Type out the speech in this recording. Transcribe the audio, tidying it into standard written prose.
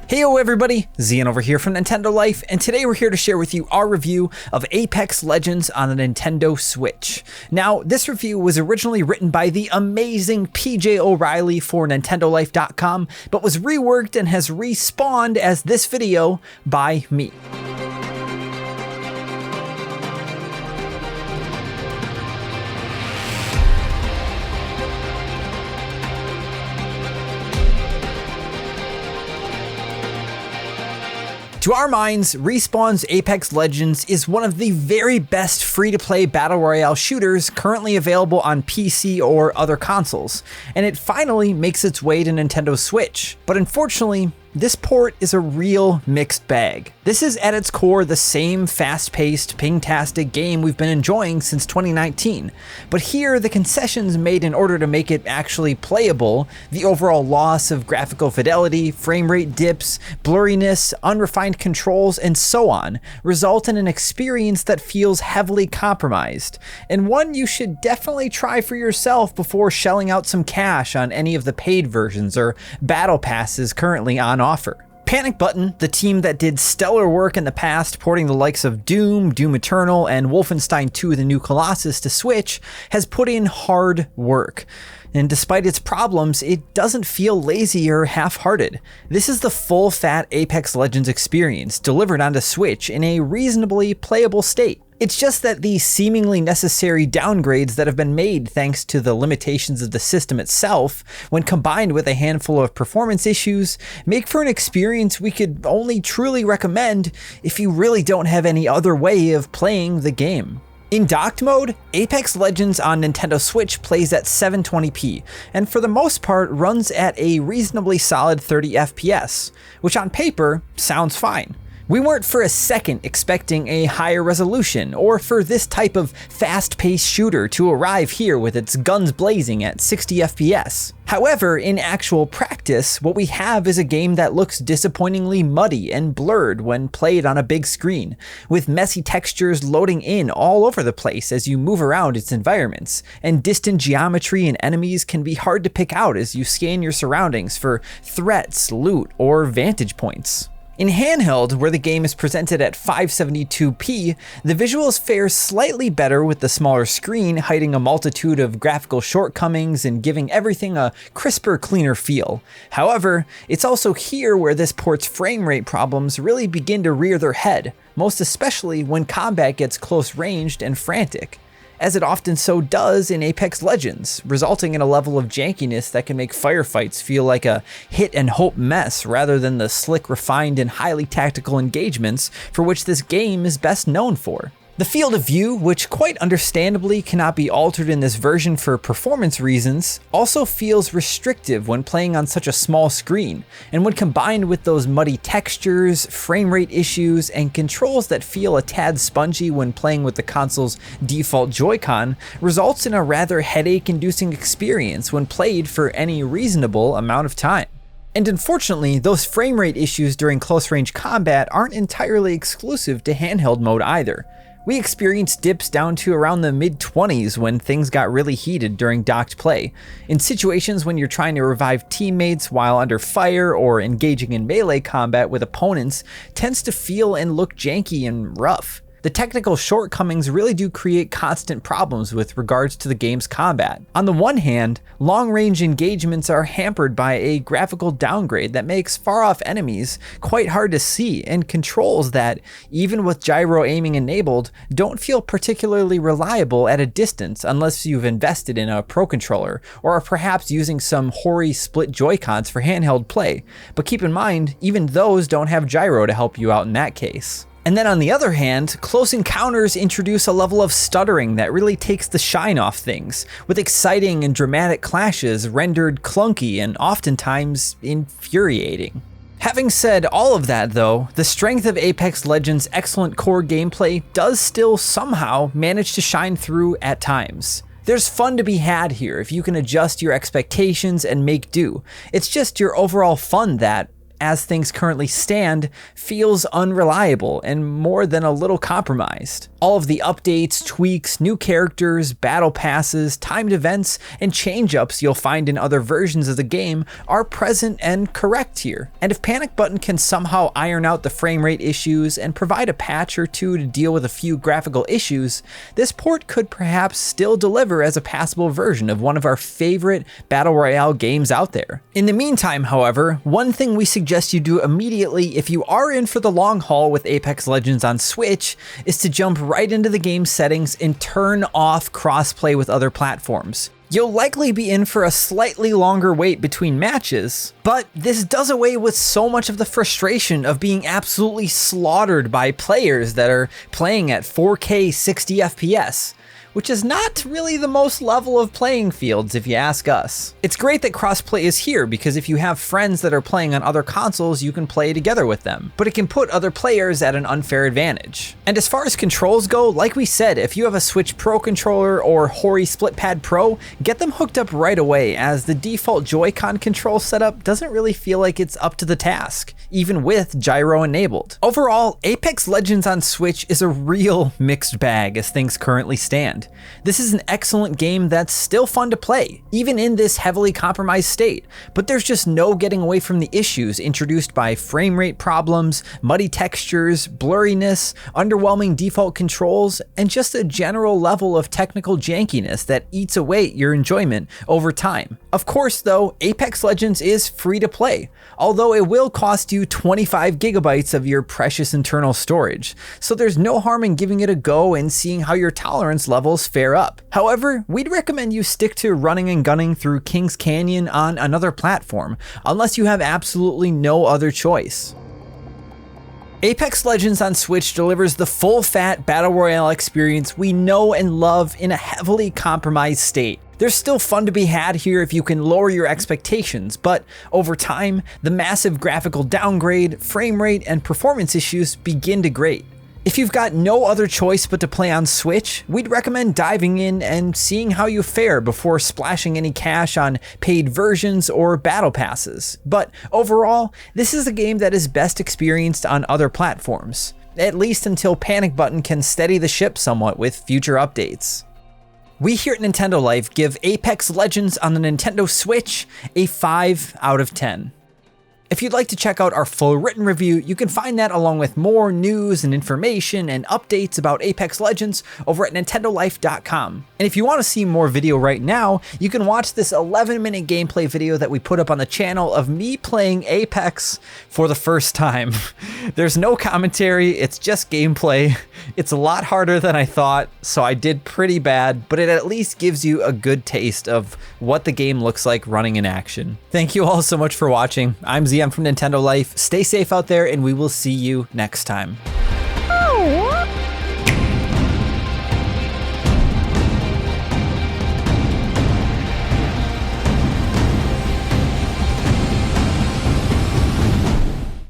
Heyo everybody, Zian over here from Nintendo Life, and today we're here to share with you our review of Apex Legends on the Nintendo Switch. Now, this review was originally written by the amazing PJ O'Reilly for NintendoLife.com, but was reworked and has respawned as this video by me. To our minds, Respawn's Apex Legends is one of the very best free-to-play battle royale shooters currently available on PC or other consoles, and it finally makes its way to Nintendo Switch. But unfortunately, this port is a real mixed bag. This is at its core the same fast-paced, ping-tastic game we've been enjoying since 2019, but here the concessions made in order to make it actually playable, the overall loss of graphical fidelity, frame rate dips, blurriness, unrefined controls, and so on, result in an experience that feels heavily compromised, and one you should definitely try for yourself before shelling out some cash on any of the paid versions or battle passes currently on offer. Panic Button, the team that did stellar work in the past porting the likes of Doom, Doom Eternal, and Wolfenstein 2: The New Colossus to Switch, has put in hard work. And despite its problems, it doesn't feel lazy or half-hearted. This is the full-fat Apex Legends experience delivered onto Switch in a reasonably playable state. It's just that the seemingly necessary downgrades that have been made thanks to the limitations of the system itself, when combined with a handful of performance issues, make for an experience we could only truly recommend if you really don't have any other way of playing the game. In docked mode, Apex Legends on Nintendo Switch plays at 720p, and for the most part runs at a reasonably solid 30 FPS, which on paper sounds fine. We weren't for a second expecting a higher resolution, or for this type of fast-paced shooter to arrive here with its guns blazing at 60 FPS. However, in actual practice, what we have is a game that looks disappointingly muddy and blurred when played on a big screen, with messy textures loading in all over the place as you move around its environments, and distant geometry and enemies can be hard to pick out as you scan your surroundings for threats, loot, or vantage points. In handheld, where the game is presented at 572p, the visuals fare slightly better with the smaller screen hiding a multitude of graphical shortcomings and giving everything a crisper, cleaner feel. However, it's also here where this port's frame rate problems really begin to rear their head, most especially when combat gets close-ranged and frantic, as it often so does in Apex Legends, resulting in a level of jankiness that can make firefights feel like a hit-and-hope mess rather than the slick, refined, and highly tactical engagements for which this game is best known for. The field of view, which quite understandably cannot be altered in this version for performance reasons, also feels restrictive when playing on such a small screen, and when combined with those muddy textures, frame rate issues, and controls that feel a tad spongy when playing with the console's default Joy-Con, results in a rather headache-inducing experience when played for any reasonable amount of time. And unfortunately, those frame rate issues during close-range combat aren't entirely exclusive to handheld mode either. We experienced dips down to around the mid-20s when things got really heated during docked play, in situations when you're trying to revive teammates while under fire or engaging in melee combat with opponents tends to feel and look janky and rough. The technical shortcomings really do create constant problems with regards to the game's combat. On the one hand, long-range engagements are hampered by a graphical downgrade that makes far-off enemies quite hard to see, and controls that, even with gyro aiming enabled, don't feel particularly reliable at a distance unless you've invested in a Pro Controller, or are perhaps using some hoary split Joy-Cons for handheld play. But keep in mind, even those don't have gyro to help you out in that case. And then on the other hand, Close Encounters introduce a level of stuttering that really takes the shine off things, with exciting and dramatic clashes rendered clunky and oftentimes infuriating. Having said all of that though, the strength of Apex Legends' excellent core gameplay does still somehow manage to shine through at times. There's fun to be had here if you can adjust your expectations and make do. It's just your overall fun that, as things currently stand, feels unreliable and more than a little compromised. All of the updates, tweaks, new characters, battle passes, timed events, and change-ups you'll find in other versions of the game are present and correct here. And if Panic Button can somehow iron out the frame rate issues and provide a patch or two to deal with a few graphical issues, this port could perhaps still deliver as a passable version of one of our favorite Battle Royale games out there. In the meantime, however, one thing we suggest you do immediately if you are in for the long haul with Apex Legends on Switch is to jump right into the game settings and turn off crossplay with other platforms. You'll likely be in for a slightly longer wait between matches, but this does away with so much of the frustration of being absolutely slaughtered by players that are playing at 4K 60 FPS. Which is not really the most level of playing fields if you ask us. It's great that crossplay is here because if you have friends that are playing on other consoles, you can play together with them, but it can put other players at an unfair advantage. And as far as controls go, like we said, if you have a Switch Pro controller or Hori SplitPad Pro, get them hooked up right away as the default Joy-Con control setup doesn't really feel like it's up to the task, even with gyro enabled. Overall, Apex Legends on Switch is a real mixed bag as things currently stand. This is an excellent game that's still fun to play, even in this heavily compromised state, but there's just no getting away from the issues introduced by frame rate problems, muddy textures, blurriness, underwhelming default controls, and just a general level of technical jankiness that eats away at your enjoyment over time. Of course though, Apex Legends is free to play, although it will cost you 25 gigabytes of your precious internal storage, so there's no harm in giving it a go and seeing how your tolerance levels fare up. However, we'd recommend you stick to running and gunning through Kings Canyon on another platform, unless you have absolutely no other choice. Apex Legends on Switch delivers the full-fat Battle Royale experience we know and love in a heavily compromised state. There's still fun to be had here if you can lower your expectations, but over time, the massive graphical downgrade, frame rate, and performance issues begin to grate. If you've got no other choice but to play on Switch, we'd recommend diving in and seeing how you fare before splashing any cash on paid versions or battle passes. But overall, this is a game that is best experienced on other platforms, at least until Panic Button can steady the ship somewhat with future updates. We here at Nintendo Life give Apex Legends on the Nintendo Switch a 5 out of 10. If you'd like to check out our full written review, you can find that along with more news and information and updates about Apex Legends over at nintendolife.com. And if you want to see more video right now, you can watch this 11-minute gameplay video that we put up on the channel of me playing Apex for the first time. There's no commentary, it's just gameplay. It's a lot harder than I thought, so I did pretty bad, but it at least gives you a good taste of what the game looks like running in action. Thank you all so much for watching. I'm ZM from Nintendo Life. Stay safe out there, and we will see you next time.